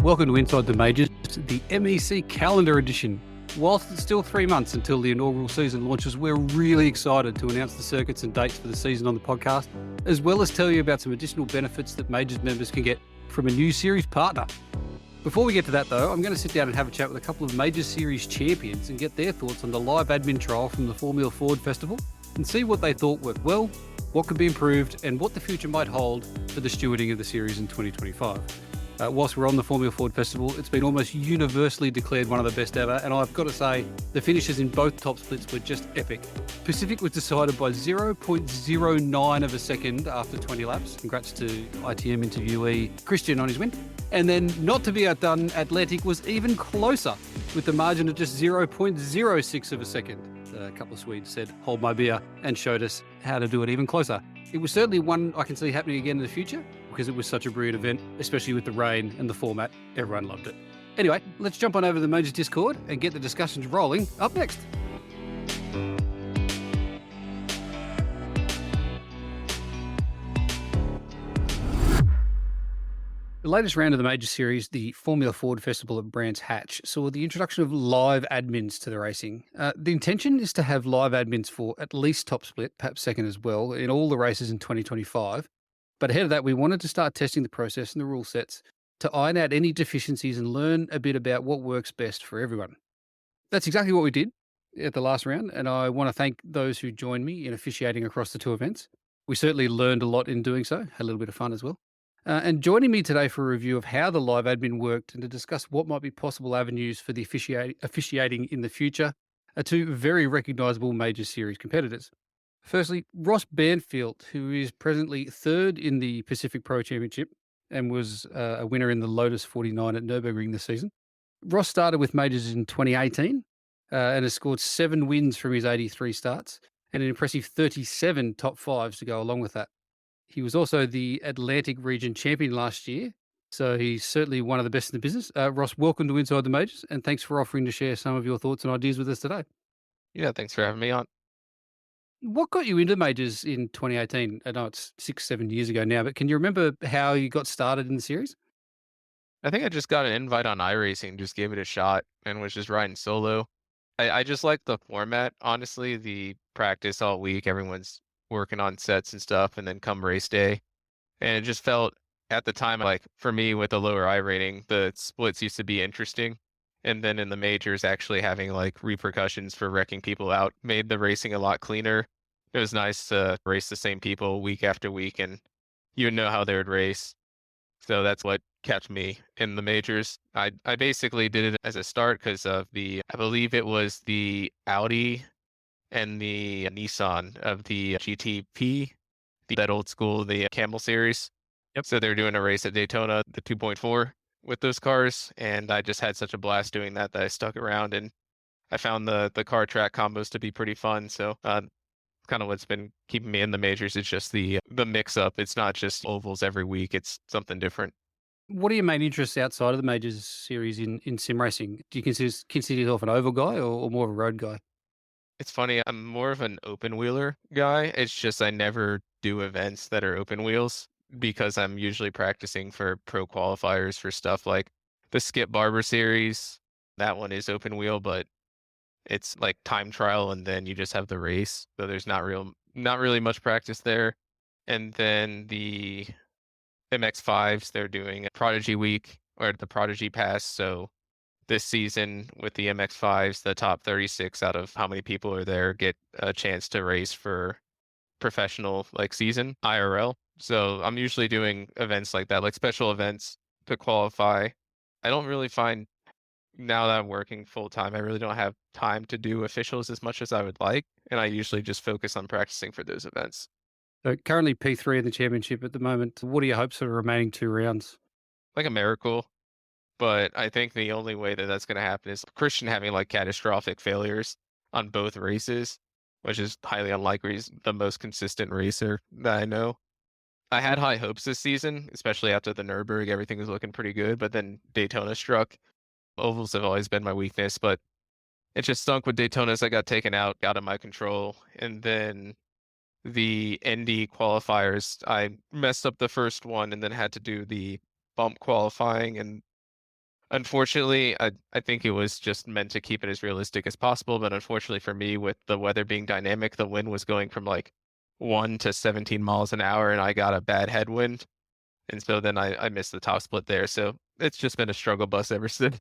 Welcome to Inside the Majors, the MEC calendar edition. Whilst it's still 3 months until the inaugural season launches, we're really excited to announce the circuits and dates for the season on the podcast, as well as tell you about some additional benefits that Majors members can get from a new series partner. Before we get to that though, I'm going to sit down and have a chat with a couple of Major Series champions and get their thoughts on the live admin trial from the Formula Ford Festival and see what they thought worked well, what could be improved, and what the future might hold for the stewarding of the series in 2025. Whilst we're on the Formula Ford Festival, it's been almost universally declared one of the best ever, and I've got to say, the finishes in both top splits were just epic. Pacific was decided by 0.09 of a second after 20 laps. Congrats to ITM interviewee Christian on his win. And then, not to be outdone, Atlantic was even closer, with the margin of just 0.06 of a second. A couple of Swedes said, "Hold my beer," and showed us how to do it even closer. It was certainly one I can see happening again in the future because it was such a brilliant event, especially with the rain and the format. Everyone loved it. Anyway, let's jump on over to the Majors Discord and get the discussions rolling up next. The latest round of the Major Series, the Formula Ford Festival at Brands Hatch, saw the introduction of live admins to the racing. The intention is to have live admins for at least top split, perhaps second as well, in all the races in 2025. But ahead of that, we wanted to start testing the process and the rule sets to iron out any deficiencies and learn a bit about what works best for everyone. That's exactly what we did at the last round, and I want to thank those who joined me in officiating across the two events. We certainly learned a lot in doing so, had a little bit of fun as well. And joining me today for a review of how the live admin worked and to discuss what might be possible avenues for the officiating in the future are two very recognisable Major Series competitors. Firstly, Ross Banfield, who is presently third in the Pacific Pro Championship and was a winner in the Lotus 49 at Nürburgring this season. Ross started with Majors in 2018 and has scored 7 wins from his 83 starts and an impressive 37 top fives to go along with that. He was also the Atlantic Region champion last year, so he's certainly one of the best in the business. Ross, welcome to Inside the Majors, and thanks for offering to share some of your thoughts and ideas with us today. Yeah, thanks for having me on. What got you into majors in 2018? I know it's 6-7 years ago now, but can you remember how you got started in the series? I think I just got an invite on iRacing, just gave it a shot, and was just riding solo. I just like the format, honestly, the practice all week, everyone's working on sets and stuff, and then come race day. And it just felt at the time, like for me with a lower I rating, the splits used to be interesting. And then in the majors, actually having like repercussions for wrecking people out made the racing a lot cleaner. It was nice to race the same people week after week, and you would know how they would race. So that's what kept me in the majors. I basically did it as a start because of I believe it was the Audi and the Nissan of the GTP, that old school, the Camel series. Yep. So they're doing a race at Daytona, the 2.4 with those cars. And I just had such a blast doing that I stuck around, and I found the car track combos to be pretty fun. So kind of what's been keeping me in the majors. It's just the mix up. It's not just ovals every week. It's something different. What are your main interests outside of the majors series in sim racing? Do you consider yourself an oval guy or more of a road guy? It's funny. I'm more of an open wheeler guy. It's just I never do events that are open wheels because I'm usually practicing for pro qualifiers for stuff like the Skip Barber series. That one is open wheel, but it's like time trial and then you just have the race. So there's not really much practice there. And then the MX5s, they're doing a Prodigy Week or the Prodigy Pass. So this season with the MX5s, the top 36 out of how many people are there get a chance to race for professional like season IRL. So I'm usually doing events like that, like special events to qualify. I don't really find now that I'm working full time, I really don't have time to do officials as much as I would like. And I usually just focus on practicing for those events. So currently P3 in the championship at the moment. What are your hopes for the remaining 2 rounds? Like a miracle. But I think the only way that that's going to happen is Christian having like catastrophic failures on both races, which is highly unlikely. He's the most consistent racer that I know. I had high hopes this season, especially after the Nürburgring. Everything was looking pretty good, but then Daytona struck. Ovals have always been my weakness, but it just stunk with Daytonas. I got taken out of my control. And then the Indy qualifiers, I messed up the first one and then had to do the bump qualifying, and Unfortunately, I think it was just meant to keep it as realistic as possible, but unfortunately for me, with the weather being dynamic, the wind was going from like 1 to 17 miles an hour, and I got a bad headwind, and so then I missed the top split there. So it's just been a struggle bus ever since.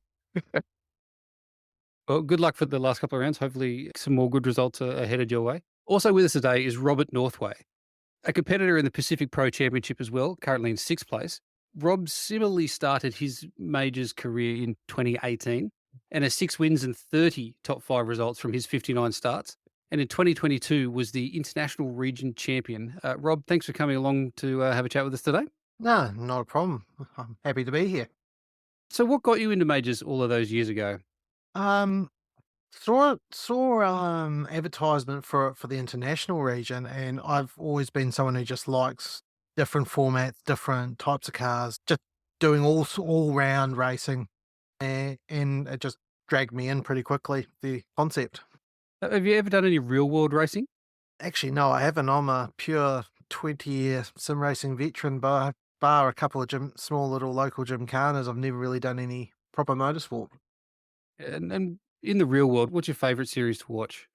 Well, good luck for the last couple of rounds. Hopefully, some more good results are headed your way. Also with us today is Robert Northway, a competitor in the Pacific Pro Championship as well, currently in sixth place. Rob similarly started his majors career in 2018 and has 6 wins and 30 top five results from his 59 starts. And in 2022 was the international region champion. Rob, thanks for coming along to have a chat with us today. No, not a problem. I'm happy to be here. So, what got you into majors all of those years ago? Um, saw advertisement for the international region, and I've always been someone who just likes different formats, different types of cars, just doing all round racing, and it just dragged me in pretty quickly. The concept. Have you ever done any real world racing? Actually, no, I haven't. I'm a pure 20-year sim racing veteran, bar a couple of small little local gymkhanas. I've never really done any proper motorsport. And in the real world, what's your favourite series to watch?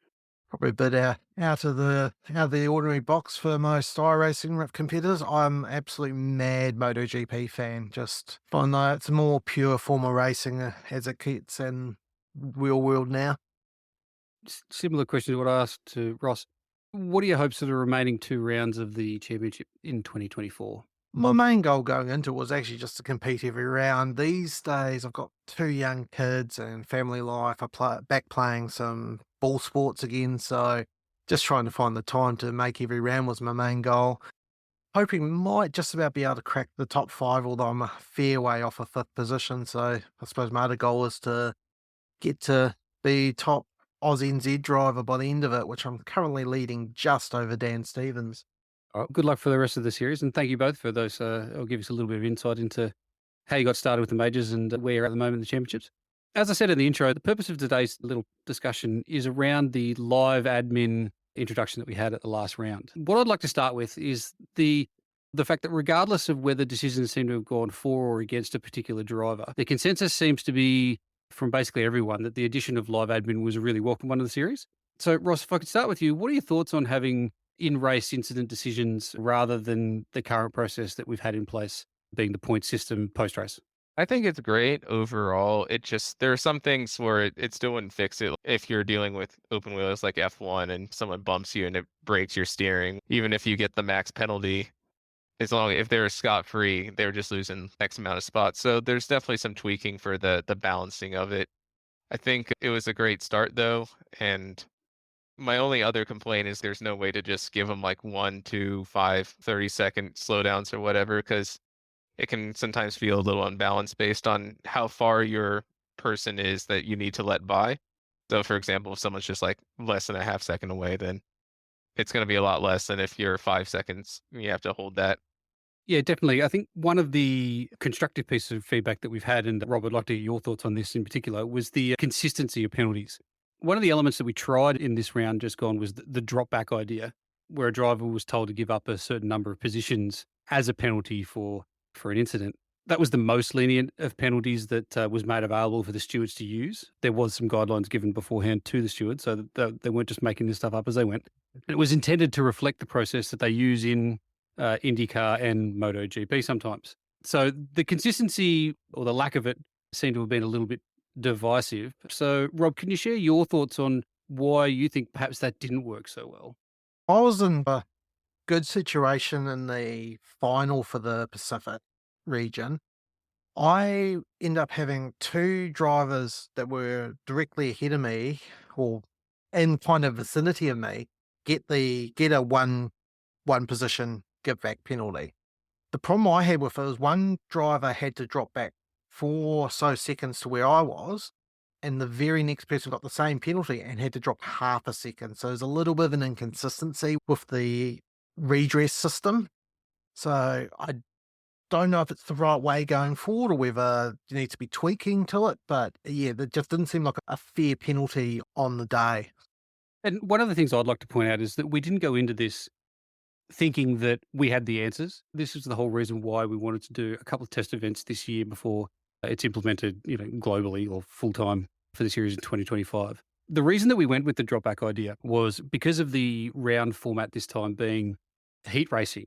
Probably a bit out of the ordinary box for most iRacing competitors. I'm absolutely mad MotoGP fan. Just find that it's a more pure form of racing as it gets in real world now. Similar question to what I asked to Ross. What are your hopes for the remaining 2 rounds of the championship in 2024? My main goal going into it was actually just to compete every round. These days, I've got 2 young kids and family life. Back playing some ball sports again, so just trying to find the time to make every round was my main goal. Hoping might just about be able to crack the top five, although I'm a fair way off a fifth position. So I suppose my other goal is to get to be top Oz NZ driver by the end of it, which I'm currently leading just over Dan Stevens. All right, good luck for the rest of the series, and thank you both for those. I'll give us a little bit of insight into how you got started with the majors and where you're at the moment in the championships. As I said in the intro, the purpose of today's little discussion is around the live admin introduction that we had at the last round. What I'd like to start with is the fact that regardless of whether decisions seem to have gone for or against a particular driver, the consensus seems to be from basically everyone that the addition of live admin was a really welcome one of the series. So, Ross, if I could start with you, what are your thoughts on having in-race incident decisions rather than the current process that we've had in place, being the point system post-race? I think it's great overall. It just there are some things where it still wouldn't fix it if you're dealing with open wheels like F1 and someone bumps you and it breaks your steering. Even if you get the max penalty, as long if they're scot free, they're just losing X amount of spots. So there's definitely some tweaking for the balancing of it. I think it was a great start though, and my only other complaint is there's no way to just give them like 1, 2, 5, 30-second slowdowns or whatever, because it can sometimes feel a little unbalanced based on how far your person is that you need to let by. So, for example, if someone's just like less than a half second away, then it's going to be a lot less than if you're 5 seconds. You have to hold that. Yeah, definitely. I think one of the constructive pieces of feedback that we've had, and Rob, I'd like to get your thoughts on this in particular, was the consistency of penalties. One of the elements that we tried in this round just gone was the drop back idea, where a driver was told to give up a certain number of positions as a penalty for an incident. That was the most lenient of penalties that was made available for the stewards to use. There was some guidelines given beforehand to the stewards, so that they weren't just making this stuff up as they went. And it was intended to reflect the process that they use in IndyCar and MotoGP sometimes. So the consistency or the lack of it seemed to have been a little bit divisive. So, Rob, can you share your thoughts on why you think perhaps that didn't work so well? I was in a good situation in the final for the Pacific region. I end up having 2 drivers that were directly ahead of me or in kind of vicinity of me get a one position give back penalty. The problem I had with it was one driver had to drop back 4 or so seconds to where I was, and the very next person got the same penalty and had to drop half a second. So there's a little bit of an inconsistency with the redress system. So I don't know if it's the right way going forward or whether you need to be tweaking to it. But yeah, that just didn't seem like a fair penalty on the day. And one of the things I'd like to point out is that we didn't go into this thinking that we had the answers. This is the whole reason why we wanted to do a couple of test events this year before It's implemented, globally or full time for the series in 2025. The reason that we went with the drop back idea was because of the round format this time being heat racing.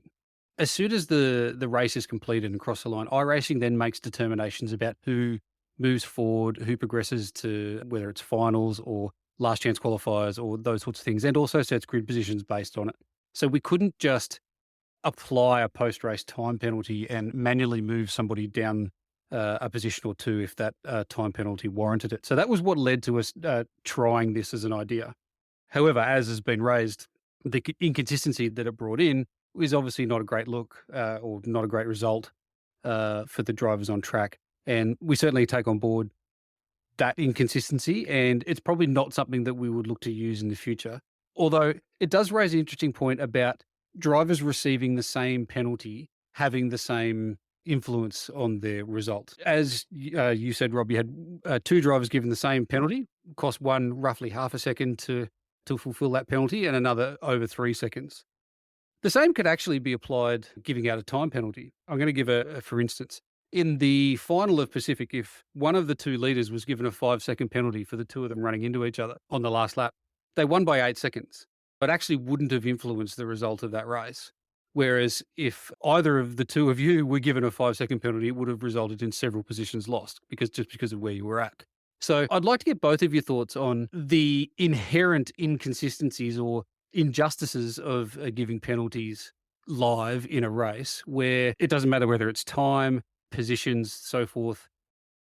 As soon as the race is completed and across the line, iRacing then makes determinations about who moves forward, who progresses to whether it's finals or last chance qualifiers or those sorts of things, and also sets grid positions based on it. So we couldn't just apply a post race time penalty and manually move somebody down a position or two if that time penalty warranted it. So that was what led to us trying this as an idea. However, as has been raised, the inconsistency that it brought in is obviously not a great look or not a great result for the drivers on track. And we certainly take on board that inconsistency, and it's probably not something that we would look to use in the future. Although it does raise an interesting point about drivers receiving the same penalty having the same influence on their result. As you said, Rob, you had two drivers given the same penalty, cost one roughly half a second to fulfill that penalty, and another over 3 seconds. The same could actually be applied giving out a time penalty. I'm going to give for instance, in the final of Pacific, if one of the two leaders was given a 5-second penalty for the two of them running into each other on the last lap, they won by 8 seconds, but actually wouldn't have influenced the result of that race. Whereas if either of the two of you were given a 5-second penalty, it would have resulted in several positions lost because of where you were at. So I'd like to get both of your thoughts on the inherent inconsistencies or injustices of giving penalties live in a race where it doesn't matter whether it's time, positions, so forth.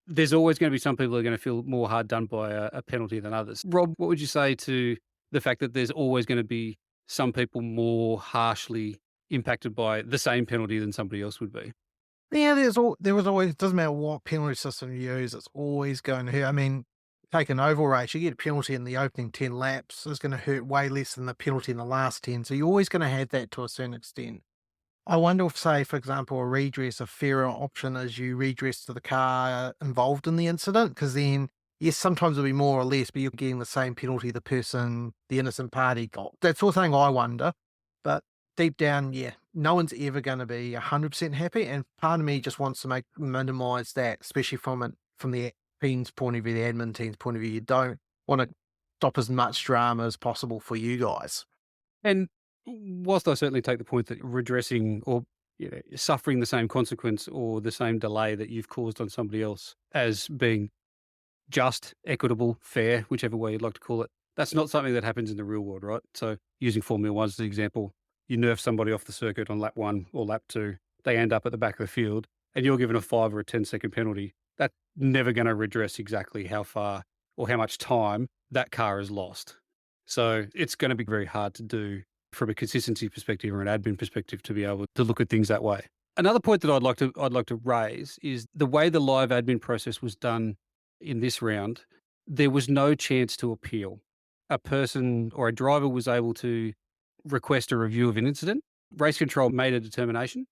There's always going to be some people who are going to feel more hard done by a penalty than others. Rob, what would you say to the fact that there's always going to be some people more harshly impacted by the same penalty than somebody else would be? Yeah, there was always, it doesn't matter what penalty system you use, it's always going to hurt. I mean, take an oval race, you get a penalty in the opening 10 laps, it's going to hurt way less than the penalty in the last 10. So you're always going to have that to a certain extent. I wonder if, say, for example, a redress, a fairer option is you redress to the car involved in the incident, because then, yes, sometimes it'll be more or less, but you're getting the same penalty the innocent party got. That sort of thing I wonder. But deep down, yeah, no one's ever going to be 100% happy. And part of me just wants to minimize that, especially from the team's point of view, the admin team's point of view. You don't want to stop as much drama as possible for you guys. And whilst I certainly take the point that redressing or suffering the same consequence or the same delay that you've caused on somebody else as being just, equitable, fair, whichever way you'd like to call it, that's not something that happens in the real world, right? So using Formula One as an example, you nerf somebody off the circuit on lap 1 or lap 2, they end up at the back of the field and you're given a 5 or a 10-second penalty. That's never going to redress exactly how far or how much time that car has lost. So it's going to be very hard to do from a consistency perspective or an admin perspective to be able to look at things that way. Another point that I'd like to raise is the way the live admin process was done in this round. There was no chance to appeal. A person or a driver was able to request a review of an incident. Race control made a determination,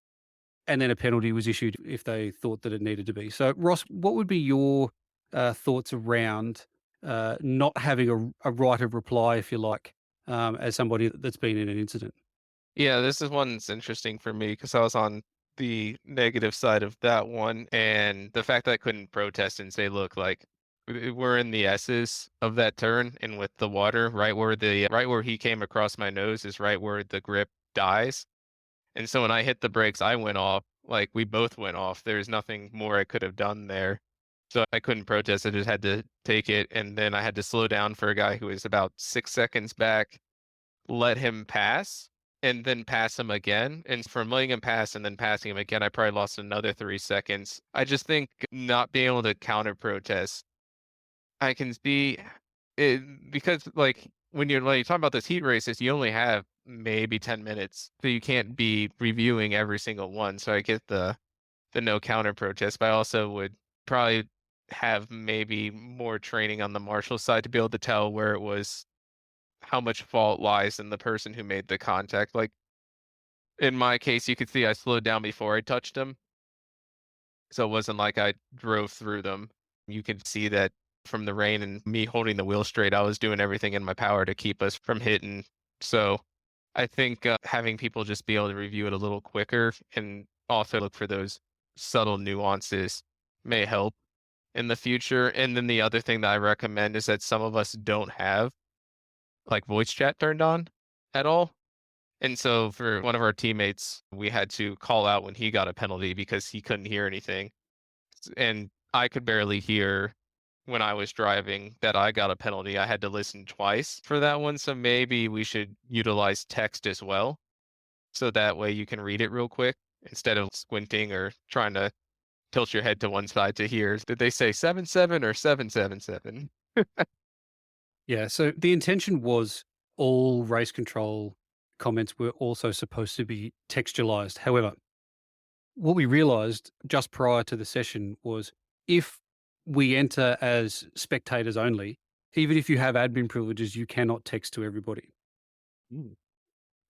and then a penalty was issued if they thought that it needed to be. So, Ross, what would be your thoughts around not having a right of reply, if you like, as somebody that's been in an incident? Yeah, this is one that's interesting for me because I was on the negative side of that one, and the fact that I couldn't protest and say, "Look, like we're in the S's of that turn, and with the water, right where he came across my nose is right where the grip dies." And so when I hit the brakes, I went off. Like we both went off. There's nothing more I could have done there. So I couldn't protest. I just had to take it, and then I had to slow down for a guy who was about 6 seconds back, let him pass and then pass him again. And from letting him pass and then passing him again, I probably lost another 3 seconds. I just think not being able to counter protest, I can see it because like when you're like talking about those heat races, you only have maybe 10 minutes. So you can't be reviewing every single one. So I get the no counter protest, but I also would probably have maybe more training on the marshal side to be able to tell where it was how much fault lies in the person who made the contact. Like in my case, you could see I slowed down before I touched them. So it wasn't like I drove through them. You could see that from the rain and me holding the wheel straight, I was doing everything in my power to keep us from hitting. So I think having people just be able to review it a little quicker and also look for those subtle nuances may help. in the future. And then the other thing that I recommend is that some of us don't have like voice chat turned on at all. And so for one of our teammates, we had to call out when he got a penalty because he couldn't hear anything. And I could barely hear when I was driving that I got a penalty. I had to listen twice for that one. So maybe we should utilize text as well. So that way you can read it real quick instead of squinting or trying to tilt your head to one side to hear. Did they say 7-7 or 7-7-7? Yeah, so the intention was all race control comments were also supposed to be textualized. However, what we realized just prior to the session was if we enter as spectators only, even if you have admin privileges, you cannot text to everybody. Mm.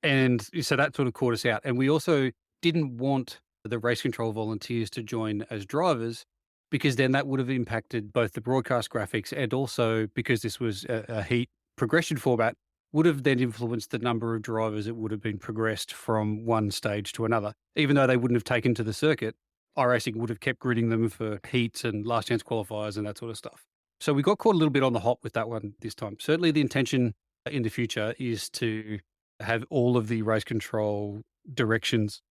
And so that sort of caught us out. And we also didn't want the race control volunteers to join as drivers because then that would have impacted both the broadcast graphics and also because this was a heat progression format, would have then influenced the number of drivers that would have been progressed from one stage to another. Even though they wouldn't have taken to the circuit, iRacing would have kept gridding them for heats and last chance qualifiers and that sort of stuff. So we got caught a little bit on the hop with that one this time. Certainly the intention in the future is to have all of the race control directions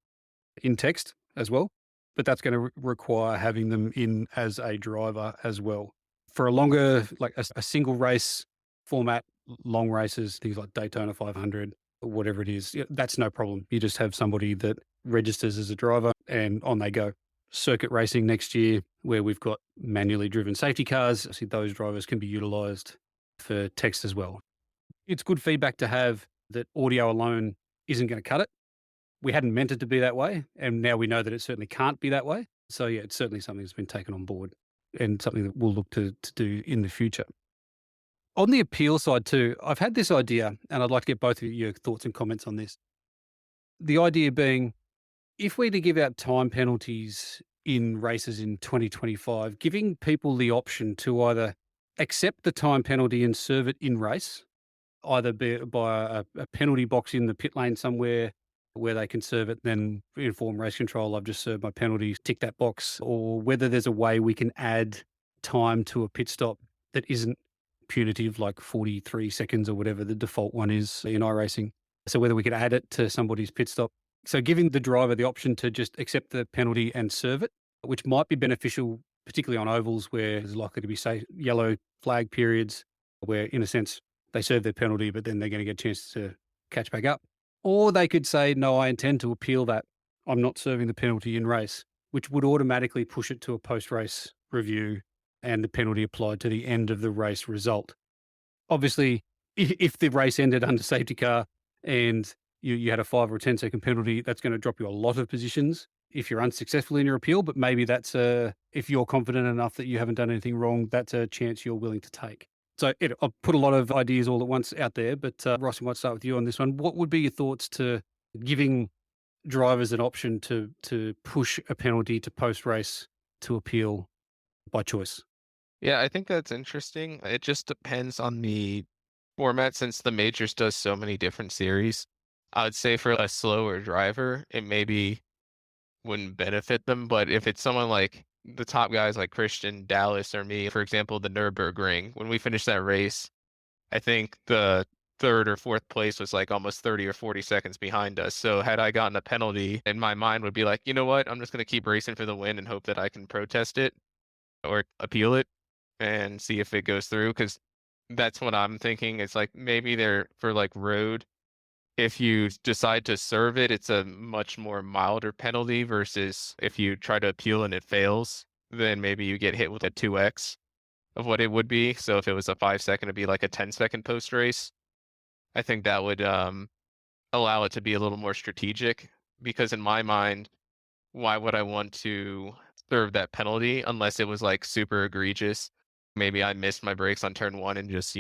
in text as well, but that's going to require having them in as a driver as well. For a longer, like a single race format, long races, things like Daytona 500, or whatever it is, that's no problem. You just have somebody that registers as a driver and on they go. Circuit racing next year, where we've got manually driven safety cars, I see those drivers can be utilized for text as well. It's good feedback to have that audio alone isn't going to cut it. We hadn't meant it to be that way, and now we know that it certainly can't be that way. So yeah, it's certainly something that's been taken on board and something that we'll look to do in the future. On the appeal side too, I've had this idea, and I'd like to get both of your thoughts and comments on this. The idea being, if we're to give out time penalties in races in 2025, giving people the option to either accept the time penalty and serve it in race, either by a penalty box in the pit lane somewhere where they can serve it, then inform race control, I've just served my penalty, tick that box, or whether there's a way we can add time to a pit stop that isn't punitive, like 43 seconds or whatever the default one is in iRacing. So whether we could add it to somebody's pit stop. So giving the driver the option to just accept the penalty and serve it, which might be beneficial, particularly on ovals where there's likely to be, say, yellow flag periods where, in a sense, they serve their penalty, but then they're going to get a chance to catch back up. Or they could say, no, I intend to appeal that. I'm not serving the penalty in race, which would automatically push it to a post-race review and the penalty applied to the end of the race result. Obviously, if the race ended under safety car and you had a 5 or 10-second penalty, that's going to drop you a lot of positions if you're unsuccessful in your appeal. But maybe that's if you're confident enough that you haven't done anything wrong, that's a chance you're willing to take. So I'll put a lot of ideas all at once out there, but Ross, I might start with you on this one. What would be your thoughts to giving drivers an option to push a penalty to post-race to appeal by choice? Yeah, I think that's interesting. It just depends on the format since the majors does so many different series. I would say for a slower driver, it maybe wouldn't benefit them, but if it's someone like the top guys like Christian, Dallas, or me, for example, the Nürburgring, when we finished that race, I think the third or fourth place was like almost 30 or 40 seconds behind us. So had I gotten a penalty, in my mind would be like, you know what, I'm just going to keep racing for the win and hope that I can protest it or appeal it and see if it goes through. Because that's what I'm thinking. It's like maybe they're for like road. If you decide to serve it, it's a much more milder penalty versus if you try to appeal and it fails, then maybe you get hit with a 2x of what it would be. So if it was a 5-second, it'd be like a 10-second post race. I think that would allow it to be a little more strategic because in my mind, why would I want to serve that penalty unless it was like super egregious? Maybe I missed my brakes on turn 1 and just,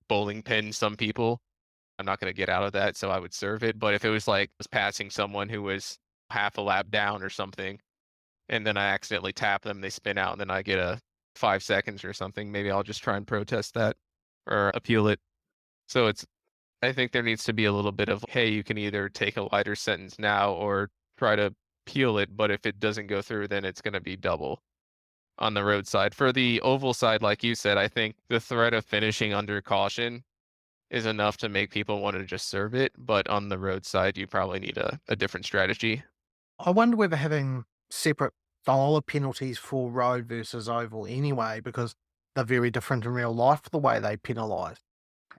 bowling pin some people. I'm not going to get out of that, so I would serve it. But if it was like I was passing someone who was half a lap down or something, and then I accidentally tap them, they spin out, and then I get a 5 seconds or something, maybe I'll just try and protest that or appeal it. So I think there needs to be a little bit of, hey, you can either take a lighter sentence now or try to appeal it, but if it doesn't go through, then it's going to be double. on the road side. For the oval side, like you said, I think the threat of finishing under caution is enough to make people want to just serve it. But on the road side, you probably need a different strategy. I wonder whether having separate style of penalties for road versus oval anyway, because they're very different in real life, the way they penalise.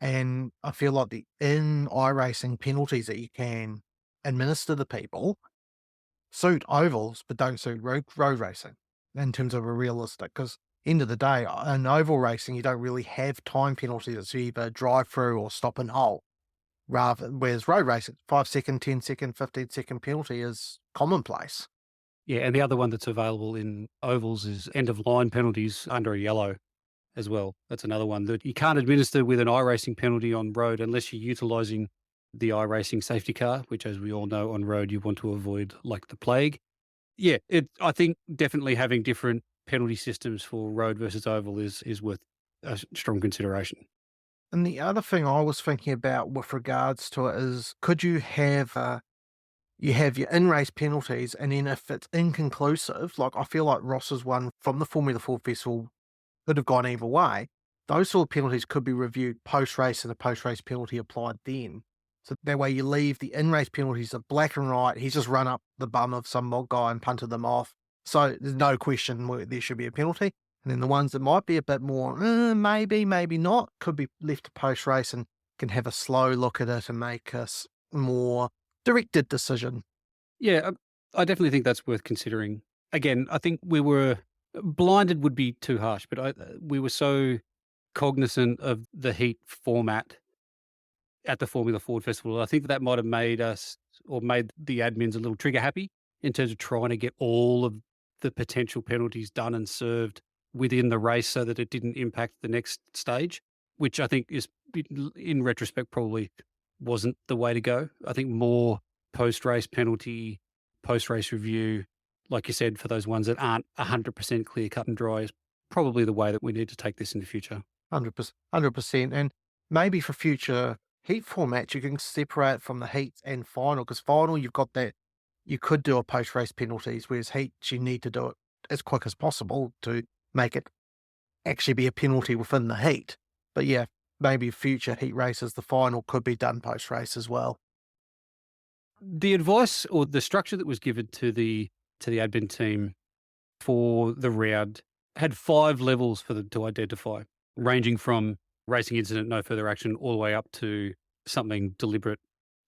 And I feel like the in iRacing penalties that you can administer to people suit ovals, but don't suit road racing in terms of a realistic. Because end of the day, in oval racing, you don't really have time penalties. It's either drive through or stop and hole. Whereas road racing, 5 second, 10 second, 15 second penalty is commonplace. Yeah, and the other one that's available in ovals is end of line penalties under a yellow as well. That's another one that you can't administer with an iRacing penalty on road unless you're utilising the iRacing safety car, which, as we all know, on road you want to avoid like the plague. Yeah, I think definitely having different penalty systems for road versus oval is worth a strong consideration. And the other thing I was thinking about with regards to it is, could you have you have your in-race penalties, and then if it's inconclusive, like I feel like Ross's one from the Formula Ford Festival could have gone either way. Those sort of penalties could be reviewed post-race and a post-race penalty applied then. So that way you leave the in-race penalties of black and white. He's just run up the bum of some mod guy and punted them off. So there's no question there should be a penalty. And then the ones that might be a bit more, maybe, maybe not, could be left to post-race and can have a slow look at it and make a more directed decision. Yeah, I definitely think that's worth considering. Again, I think we were blinded would be too harsh, but we were so cognizant of the heat format at the Formula Ford Festival. I think that might have made us or made the admins a little trigger happy in terms of trying to get all of the potential penalties done and served within the race so that it didn't impact the next stage, which I think is, in retrospect, probably wasn't the way to go. I think more post-race penalty, post-race review, like you said, for those ones that aren't 100% clear, cut and dry, is probably the way that we need to take this in the future. 100%. And maybe for future heat formats, you can separate from the heats and final, because final, you've got that, you could do a post-race penalties, whereas heats, you need to do it as quick as possible to make it actually be a penalty within the heat. But yeah, maybe future heat races, the final could be done post-race as well. The advice or the structure that was given to the admin team for the round had 5 levels for them to identify, ranging from racing incident, no further action, all the way up to something deliberate,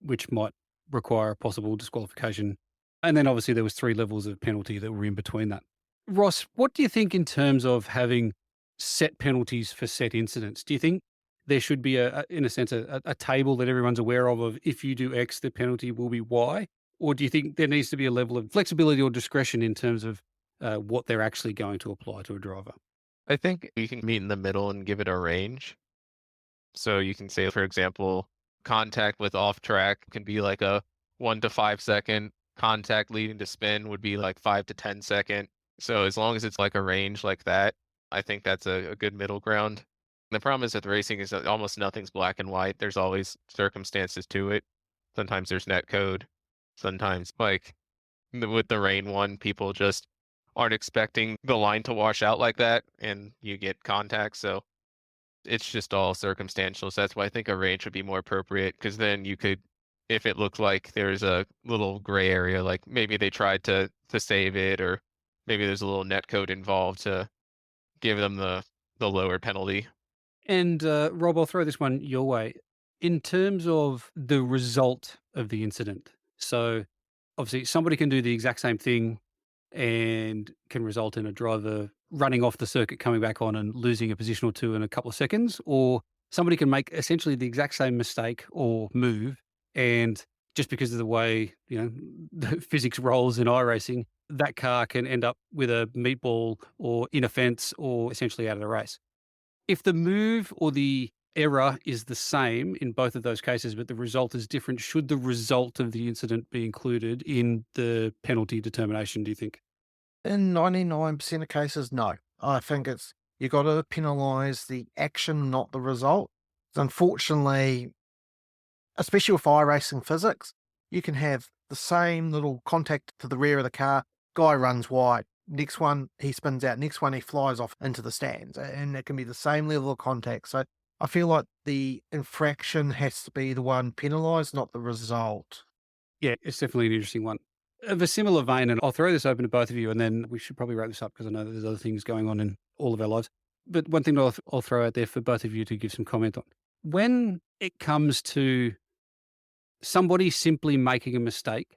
which might require a possible disqualification. And then obviously there was 3 levels of penalty that were in between that. Ross, what do you think in terms of having set penalties for set incidents? Do you think there should be, in a sense, a table that everyone's aware of if you do X, the penalty will be Y? Or do you think there needs to be a level of flexibility or discretion in terms of what they're actually going to apply to a driver? I think you can meet in the middle and give it a range. So you can say, for example, contact with off track can be like a 1 to 5 second. Contact leading to spin would be like 5 to 10 second. So as long as it's like a range like that, I think that's a good middle ground. The problem is with racing is that almost nothing's black and white. There's always circumstances to it. Sometimes there's net code. Sometimes, like with the rain one, people just aren't expecting the line to wash out like that, and you get contact. So it's just all circumstantial. So that's why I think a range would be more appropriate, because then you could, if it looked like there's a little gray area, like maybe they tried to save it, or maybe there's a little net code involved to give them the lower penalty. And Rob, I'll throw this one your way. In terms of the result of the incident, so obviously somebody can do the exact same thing and can result in a driver running off the circuit, coming back on and losing a position or two in a couple of seconds, or somebody can make essentially the exact same mistake or move, and just because of the way, the physics rolls in iRacing, that car can end up with a meatball or in a fence or essentially out of the race. If the move or the error is the same in both of those cases, but the result is different, should the result of the incident be included in the penalty determination, do you think? In 99% of cases, no. I think you got to penalise the action, not the result. Unfortunately, especially with iRacing physics, you can have the same little contact to the rear of the car, guy runs wide, next one he spins out, next one he flies off into the stands, and it can be the same level of contact. So I feel like the infraction has to be the one penalised, not the result. Yeah, it's definitely an interesting one. Of a similar vein, and I'll throw this open to both of you, and then we should probably wrap this up because I know that there's other things going on in all of our lives. But one thing I'll throw out there for both of you to give some comment on. When it comes to somebody simply making a mistake,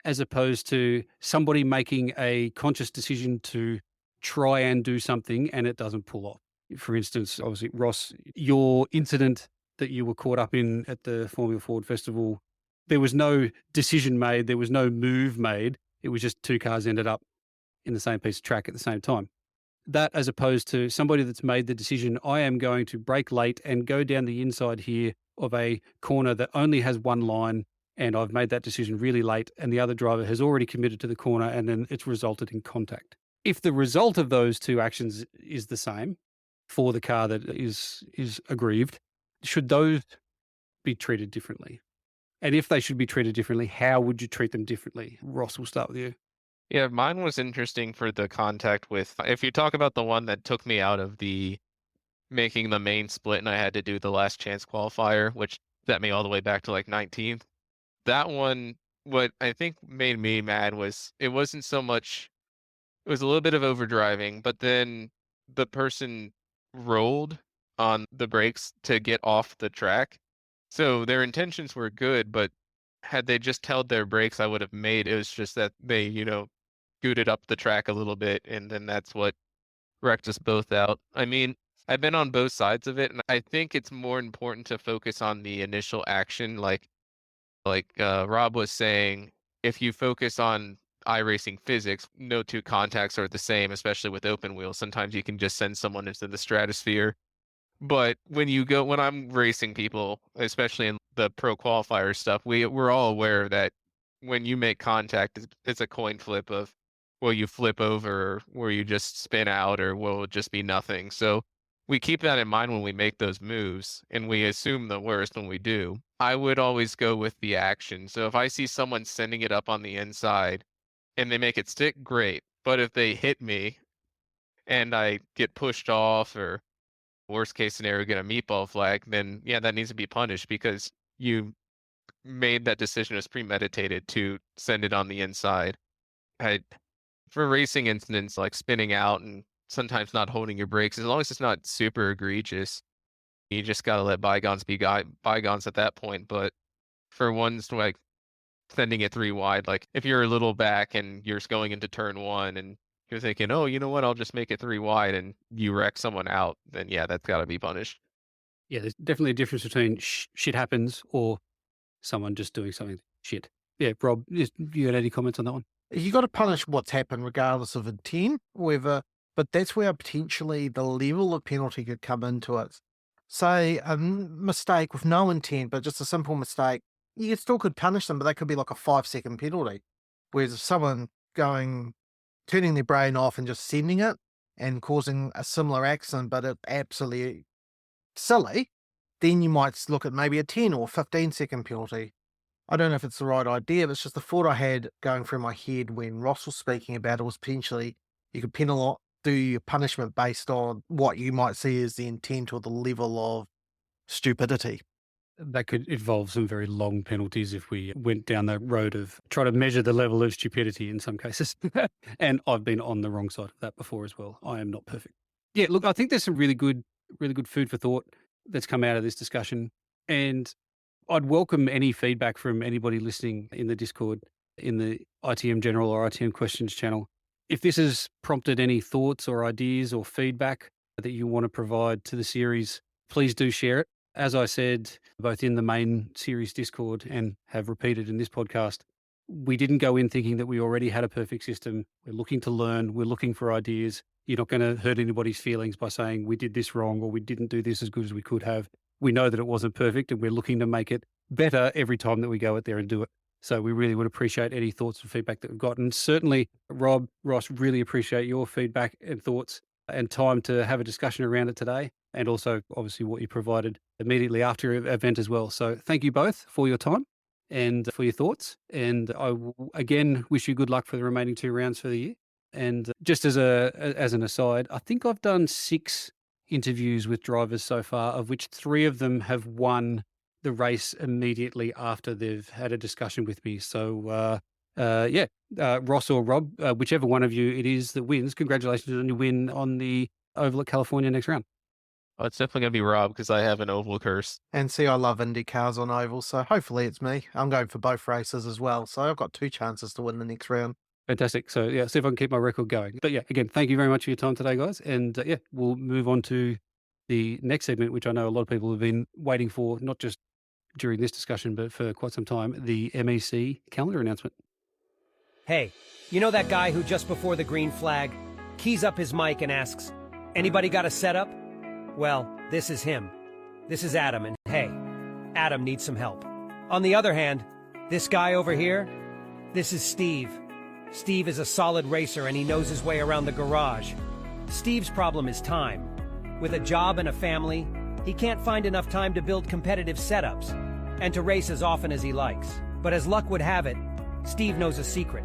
as opposed to somebody making a conscious decision to try and do something and it doesn't pull off. For instance, obviously, Ross, your incident that you were caught up in at the Formula Ford Festival, there was no decision made, there was no move made. It was just two cars ended up in the same piece of track at the same time. That, as opposed to somebody that's made the decision, I am going to brake late and go down the inside here of a corner that only has one line, and I've made that decision really late, and the other driver has already committed to the corner, and then it's resulted in contact. If the result of those two actions is the same for the car that is aggrieved, should those be treated differently? And if they should be treated differently, how would you treat them differently? Ross, we'll start with you. Yeah, mine was interesting for the contact with, if you talk about the one that took me out of the making the main split and I had to do the last chance qualifier, which set me all the way back to like 19th. That one, what I think made me mad was it wasn't so much, it was a little bit of overdriving, but then the person rolled on the brakes to get off the track. So their intentions were good, but had they just held their brakes, I would have made it was just that they, scooted up the track a little bit, and then that's what wrecked us both out. I mean, I've been on both sides of it, and I think it's more important to focus on the initial action, like Rob was saying. If you focus on iRacing physics, no two contacts are the same, especially with open wheels. Sometimes you can just send someone into the stratosphere. But when I'm racing people, especially in the pro qualifier stuff, we're all aware that when you make contact, it's a coin flip of will you flip over, or will you just spin out, or will it just be nothing? So we keep that in mind when we make those moves, and we assume the worst when we do. I would always go with the action. So if I see someone sending it up on the inside and they make it stick, great. But if they hit me and I get pushed off, or worst case scenario, get a meatball flag, then yeah, that needs to be punished because you made that decision as premeditated to send it on the inside. I, for racing incidents like spinning out and sometimes not holding your brakes, as long as it's not super egregious, you just gotta let bygones be bygones at that point. But for ones like sending it three wide, like if you're a little back and you're going into turn one and you're thinking, oh, you know what, I'll just make it three wide, and you wreck someone out, then yeah, that's gotta be punished. Yeah, there's definitely a difference between shit happens or someone just doing something shit. Yeah, Rob, you got any comments on that one? You got to punish what's happened regardless of intent, whether, but that's where potentially the level of penalty could come into it. Say a mistake with no intent, but just a simple mistake, you still could punish them, but that could be like a 5-second penalty. Whereas if someone turning their brain off and just sending it and causing a similar accident, but it's absolutely silly, then you might look at maybe a 10 or 15-second penalty. I don't know if it's the right idea, but it's just the thought I had going through my head when Ross was speaking about it was potentially you could do your punishment based on what you might see as the intent or the level of stupidity. That could involve some very long penalties if we went down the road of trying to measure the level of stupidity in some cases. And I've been on the wrong side of that before as well. I am not perfect. Yeah, look, I think there's some really good food for thought that's come out of this discussion. And I'd welcome any feedback from anybody listening in the Discord, in the ITM General or ITM Questions channel. If this has prompted any thoughts or ideas or feedback that you want to provide to the series, please do share it. As I said, both in the main series Discord and have repeated in this podcast, we didn't go in thinking that we already had a perfect system. We're looking to learn. We're looking for ideas. You're not going to hurt anybody's feelings by saying we did this wrong or we didn't do this as good as we could have. We know that it wasn't perfect and we're looking to make it better every time that we go out there and do it. So we really would appreciate any thoughts and feedback that we've gotten. Certainly, Rob, Ross, really appreciate your feedback and thoughts and time to have a discussion around it today. And also, obviously, what you provided immediately after the event as well. So thank you both for your time and for your thoughts. And I will, again, wish you good luck for the remaining 2 rounds for the year. And just as an aside, I think I've done 6 interviews with drivers so far, of which 3 of them have won the race immediately after they've had a discussion with me. So, Ross or Rob, whichever one of you it is that wins, congratulations on your win on the Oval at California next round. Oh, it's definitely gonna be Rob because I have an oval curse. And see, I love Indy cars on oval, so hopefully it's me. I'm going for both races as well, so I've got 2 chances to win the next round. Fantastic. So, yeah, see if I can keep my record going. But, yeah, again, thank you very much for your time today, guys. And, we'll move on to the next segment, which I know a lot of people have been waiting for, not just during this discussion, but for quite some time, the MEC calendar announcement. Hey, you know that guy who just before the green flag keys up his mic and asks, "Anybody got a setup?" Well, this is him. This is Adam, and hey, Adam needs some help. On the other hand, this guy over here, this is Steve. Steve is a solid racer and he knows his way around the garage. Steve's problem is time. With a job and a family, he can't find enough time to build competitive setups and to race as often as he likes. But as luck would have it, Steve knows a secret.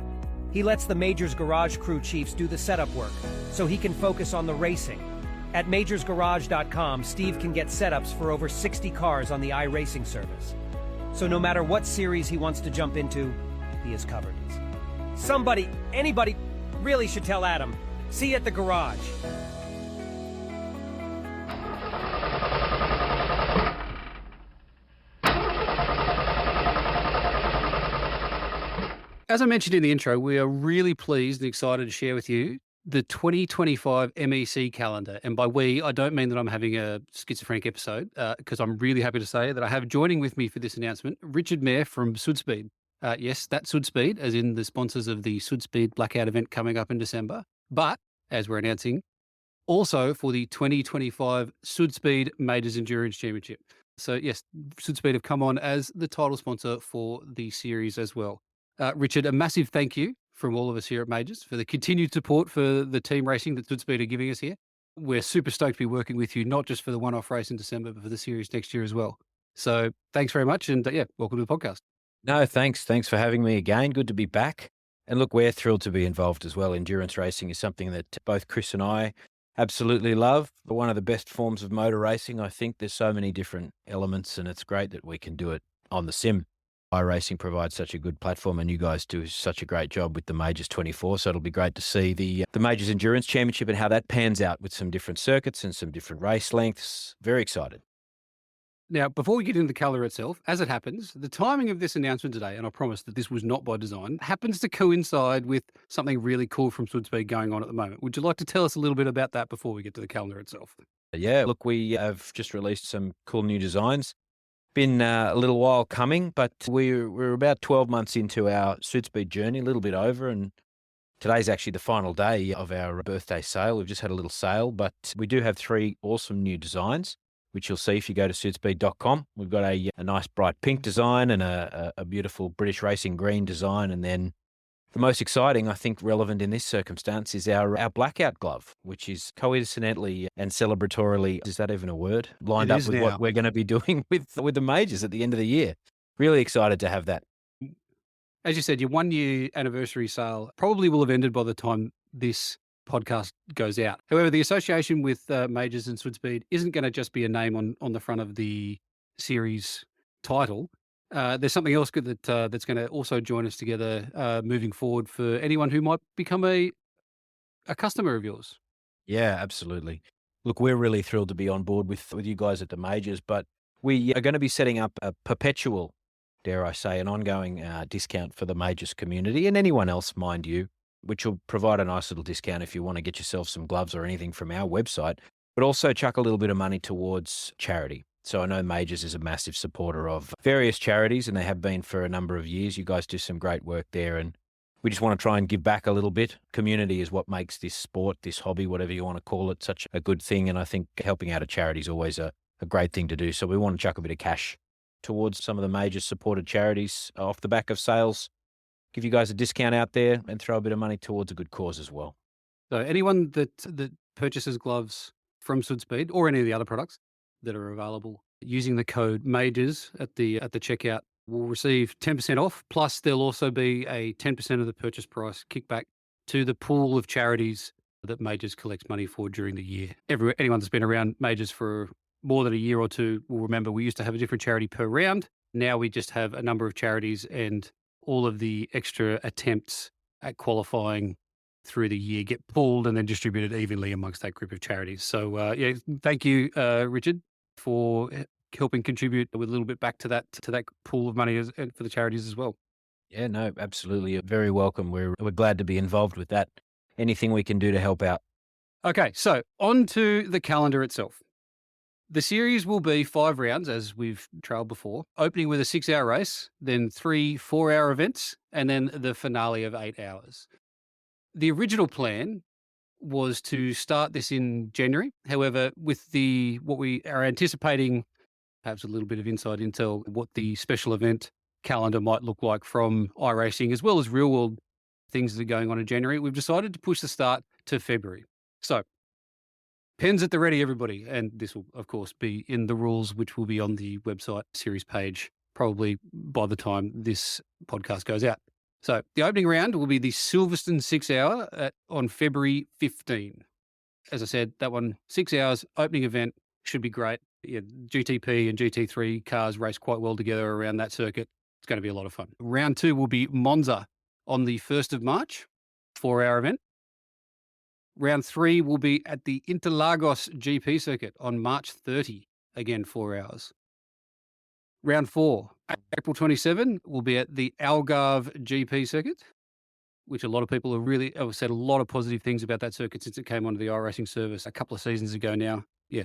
He lets the Majors Garage crew chiefs do the setup work so he can focus on the racing. At majorsgarage.com, Steve can get setups for over 60 cars on the iRacing service. So no matter what series he wants to jump into, he is covered. Somebody, anybody, really should tell Adam. See you at the garage. As I mentioned in the intro, we are really pleased and excited to share with you the 2025 MEC calendar. And by we, I don't mean that I'm having a schizophrenic episode, because I'm really happy to say that I have joining with me for this announcement, Richard Mayer from Sudspeed. Yes, that's Sudspeed, as in the sponsors of the Sudspeed Blackout event coming up in December. But, as we're announcing, also for the 2025 Sudspeed Majors Endurance Championship. So, yes, Sudspeed have come on as the title sponsor for the series as well. Richard, a massive thank you from all of us here at Majors for the continued support for the team racing that Sudspeed are giving us here. We're super stoked to be working with you, not just for the one-off race in December, but for the series next year as well. So, thanks very much, and welcome to the podcast. No, thanks. Thanks for having me again. Good to be back. And look, we're thrilled to be involved as well. Endurance racing is something that both Chris and I absolutely love. One of the best forms of motor racing. I think there's so many different elements, and it's great that we can do it on the sim. iRacing provides such a good platform, and you guys do such a great job with the Majors 24. So it'll be great to see the Majors Endurance Championship and how that pans out with some different circuits and some different race lengths. Very excited. Now, before we get into the calendar itself, as it happens, the timing of this announcement today, and I promise that this was not by design, happens to coincide with something really cool from Sudspeed going on at the moment. Would you like to tell us a little bit about that before we get to the calendar itself? Yeah, look, we have just released some cool new designs. Been a little while coming, but we're about 12 months into our Sudspeed journey, a little bit over, and today's actually the final day of our birthday sale. We've just had a little sale, but we do have 3 awesome new designs, which you'll see if you go to sudspeed.com. We've got a nice bright pink design and a beautiful British Racing green design. And then the most exciting, I think relevant in this circumstance, is our blackout glove, which is coincidentally and celebratorily, is that even a word? Lined up with what we're going to be doing with the Majors at the end of the year. Really excited to have that. As you said, your 1-year anniversary sale probably will have ended by the time this podcast goes out. However, the association with Majors and Sudspeed isn't going to just be a name on the front of the series title. There's something else good that's going to also join us together moving forward for anyone who might become a customer of yours. Yeah, absolutely. Look, we're really thrilled to be on board with you guys at the Majors, but we are going to be setting up a perpetual, dare I say, an ongoing discount for the Majors community and anyone else, mind you, which will provide a nice little discount if you want to get yourself some gloves or anything from our website, but also chuck a little bit of money towards charity. So I know Majors is a massive supporter of various charities, and they have been for a number of years. You guys do some great work there, and we just want to try and give back a little bit. Community is what makes this sport, this hobby, whatever you want to call it, such a good thing. And I think helping out a charity is always a great thing to do. So we want to chuck a bit of cash towards some of the Majors supported charities off the back of sales. Give you guys a discount out there and throw a bit of money towards a good cause as well. So anyone that purchases gloves from Sudspeed or any of the other products that are available using the code MAJORS at the checkout will receive 10% off. Plus, there'll also be a 10% of the purchase price kickback to the pool of charities that Majors collects money for during the year. Anyone that's been around Majors for more than a year or two will remember we used to have a different charity per round. Now we just have a number of charities, and all of the extra attempts at qualifying through the year get pooled and then distributed evenly amongst that group of charities. So thank you, Richard, for helping contribute with a little bit back to that pool of money and for the charities as well. Yeah, no, absolutely. You're very welcome. We're glad to be involved with that. Anything we can do to help out. Okay, so on to the calendar itself. The series will be 5 rounds, as we've trailed before, opening with a 6-hour race, then 3 4-hour events, and then the finale of 8 hours. The original plan was to start this in January. However, with what we are anticipating, perhaps a little bit of inside intel, what the special event calendar might look like from iRacing, as well as real world things that are going on in January, we've decided to push the start to February. So pens at the ready, everybody. And this will, of course, be in the rules, which will be on the website series page, probably by the time this podcast goes out. So the opening round will be the Silverstone 6-hour on February 15. As I said, that one, 6 hours, opening event, should be great. Yeah, GTP and GT3 cars race quite well together around that circuit. It's going to be a lot of fun. Round 2 will be Monza on the 1st of March, 4-hour event. Round 3 will be at the Interlagos GP circuit on March 30, again 4 hours. Round 4, April 27, will be at the Algarve GP circuit, which a lot of people have said a lot of positive things about that circuit since it came onto the iRacing service a couple of seasons ago now. Yeah,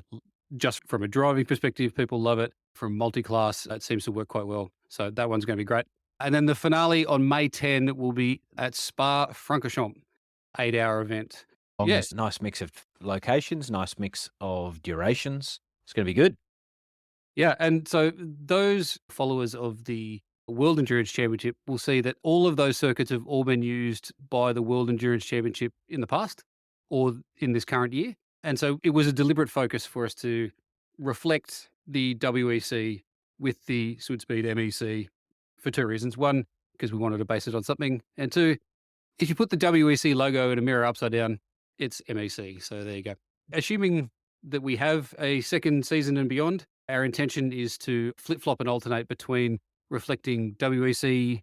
just from a driving perspective, people love it. From multi-class, it seems to work quite well. So that one's going to be great. And then the finale on May 10 will be at Spa-Francorchamps, 8-hour event. Yes. Nice mix of locations, nice mix of durations. It's going to be good. Yeah, and so those followers of the World Endurance Championship will see that all of those circuits have all been used by the World Endurance Championship in the past or in this current year. And so it was a deliberate focus for us to reflect the WEC with the Sudspeed MEC for 2 reasons. 1, because we wanted to base it on something. And 2, if you put the WEC logo in a mirror upside down, it's MEC. So there you go. Assuming that we have a second season and beyond, our intention is to flip-flop and alternate between reflecting WEC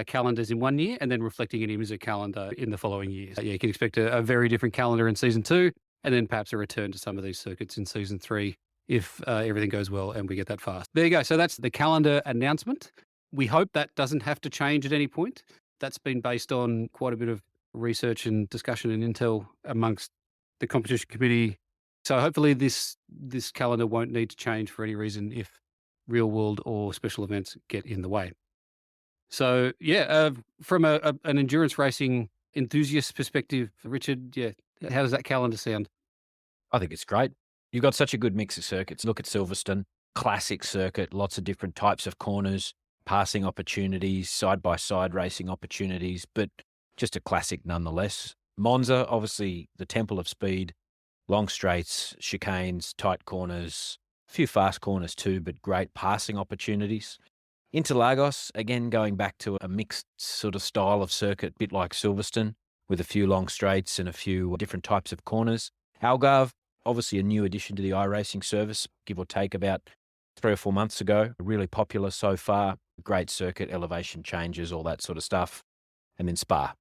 calendars in one year and then reflecting an IMSA calendar in the following year. So you can expect a very different calendar in season 2 and then perhaps a return to some of these circuits in season 3 if everything goes well and we get that fast. There you go. So that's the calendar announcement. We hope that doesn't have to change at any point. That's been based on quite a bit of research and discussion and intel amongst the competition committee. So hopefully this calendar won't need to change for any reason if real world or special events get in the way. So from an endurance racing enthusiast perspective, Richard, how does that calendar sound? I think it's great. You've got such a good mix of circuits. Look at Silverstone, classic circuit, lots of different types of corners, passing opportunities, side-by-side racing opportunities, but just a classic nonetheless. Monza, obviously the temple of speed, long straights, chicanes, tight corners, a few fast corners too, but great passing opportunities. Interlagos, again, going back to a mixed sort of style of circuit, a bit like Silverstone, with a few long straights and a few different types of corners. Algarve, obviously a new addition to the iRacing service, give or take about 3 or 4 months ago. Really popular so far. Great circuit, elevation changes, all that sort of stuff. And then Spa.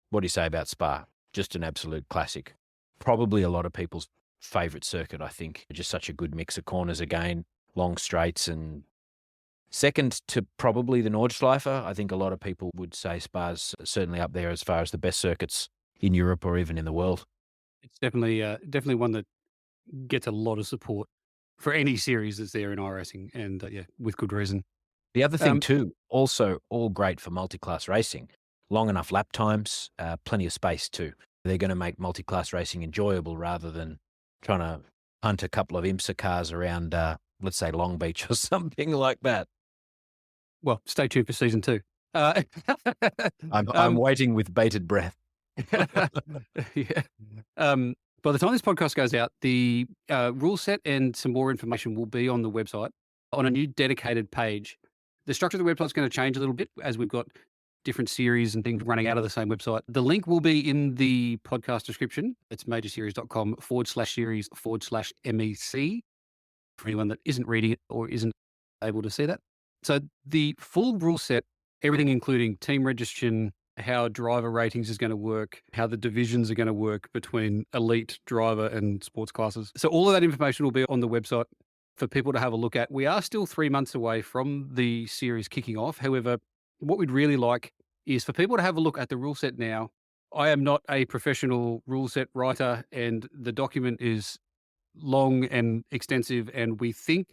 What do you say about Spa? Just an absolute classic. Probably a lot of people's favourite circuit, I think. Just such a good mix of corners again, long straights, and second to probably the Nordschleife. I think a lot of people would say Spa's certainly up there as far as the best circuits in Europe or even in the world. It's definitely one that gets a lot of support for any series that's there in iRacing, and with good reason. The other thing too, also all great for multi-class racing. Long enough lap times, plenty of space too. They're going to make multi-class racing enjoyable rather than trying to hunt a couple of IMSA cars around, let's say, Long Beach or something like that. Well, stay tuned for season 2. I'm waiting with bated breath. Yeah. By the time this podcast goes out, the rule set and some more information will be on the website on a new dedicated page. The structure of the website is going to change a little bit as we've got different series and things running out of the same website. The link will be in the podcast description. It's majorseries.com/series/MEC for anyone that isn't reading it or isn't able to see that. So the full rule set, everything including team registration, how driver ratings is going to work, how the divisions are going to work between elite, driver and sports classes. So all of that information will be on the website for people to have a look at. We are still 3 months away from the series kicking off. However, what we'd really like is for people to have a look at the rule set now. I am not a professional rule set writer, and the document is long and extensive, and we think,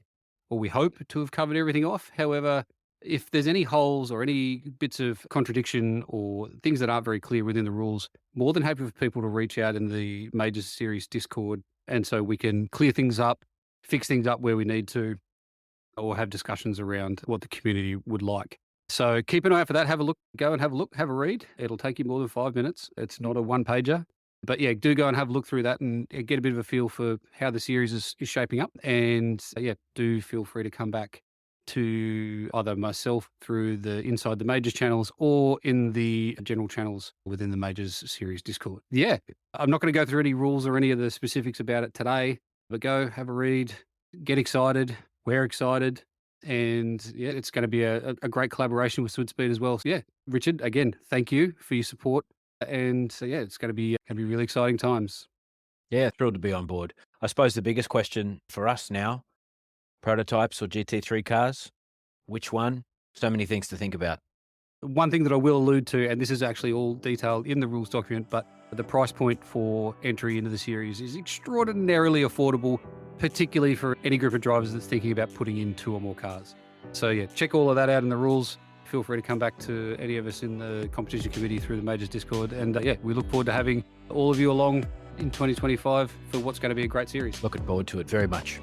or we hope to have covered everything off. However, if there's any holes or any bits of contradiction or things that aren't very clear within the rules, more than happy for people to reach out in the Majors Series Discord, and so we can clear things up, fix things up where we need to, or have discussions around what the community would like. So keep an eye out for that. Have a look, go and have a look, have a read. It'll take you more than 5 minutes. It's not a one-pager. But yeah, do go and have a look through that and get a bit of a feel for how the series is shaping up. And yeah, do feel free to come back to either myself through the Inside the Majors channels or in the general channels within the Majors Series Discord. Yeah, I'm not going to go through any rules or any of the specifics about it today, but go have a read, get excited, we're excited. And yeah, it's going to be a great collaboration with Swoodspeed as well. So yeah, Richard, again, thank you for your support. And so yeah, it's going to be really exciting times. Yeah, thrilled to be on board. I suppose the biggest question for us now, prototypes or GT3 cars, which one? So many things to think about. One thing that I will allude to, and this is actually all detailed in the rules document, but the price point for entry into the series is extraordinarily affordable, particularly for any group of drivers that's thinking about putting in 2 or more cars. So yeah, check all of that out in the rules. Feel free to come back to any of us in the competition committee through the Majors Discord. And yeah, we look forward to having all of you along in 2025 for what's going to be a great series. Looking forward to it very much.